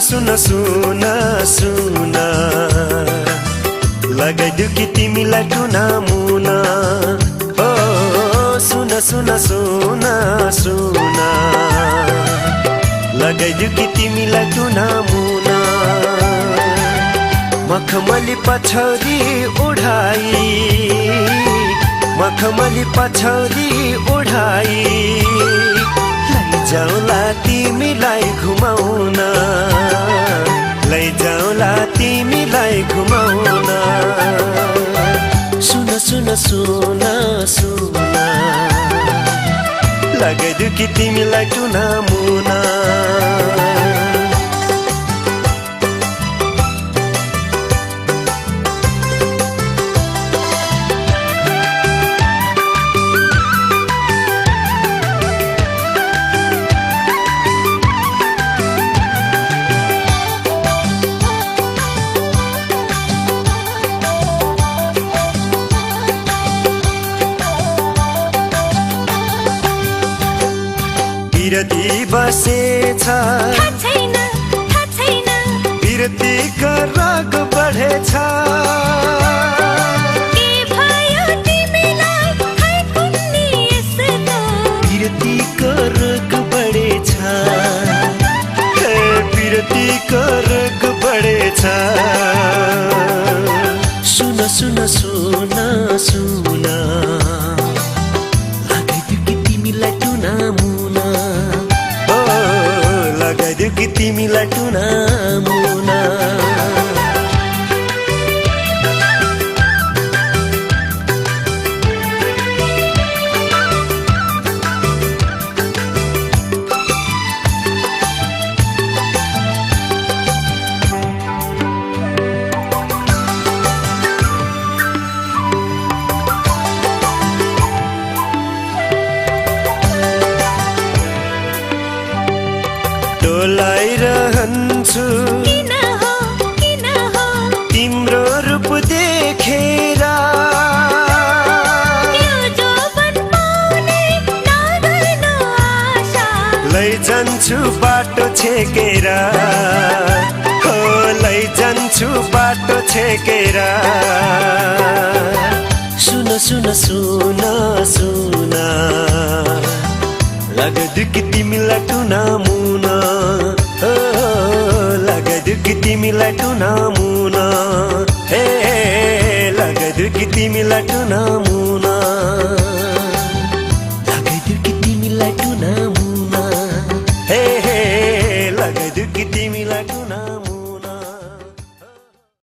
सुन सुन सुन लगाइदिउ कि तिमीलाई टुना मुना। ओ सुन सुन सुन सुन लगाइदिउ कि तिमीलाई टुना मुना। मखमली पछौरी उडाई मखमली पछौरी उडाई लैजाउला तिमीलाई घुमाउन लैजाउला तिमीलाई घुमाउन। सुन सुन सुन सुन लगाइदिउ कि तिमीलाई टुना मुना। बिरती बसेछ बिरतीको रग बढेछ। बिरतीको रग बढेछ बिरतीको रग बढेछ। सुन सुन सुन सुन लगाइदिउ कि तिमीलाई टुना मुना। लगाइदिउ कि तिमीलाई टुना मुना। डोलाइरहन्छु तिम्रो रूप देखेर। लैजान्छु बाटो छेकेर हो लैजान्छु बाटो छेकेर। सुन सुन सुन सुन लगाइदिउ कि तिमीलाई टुना मुना। लगाइदिउ कि तिमीलाई टुना मुना। हे लगाइदिउ कि तिमीलाई टुना मुना।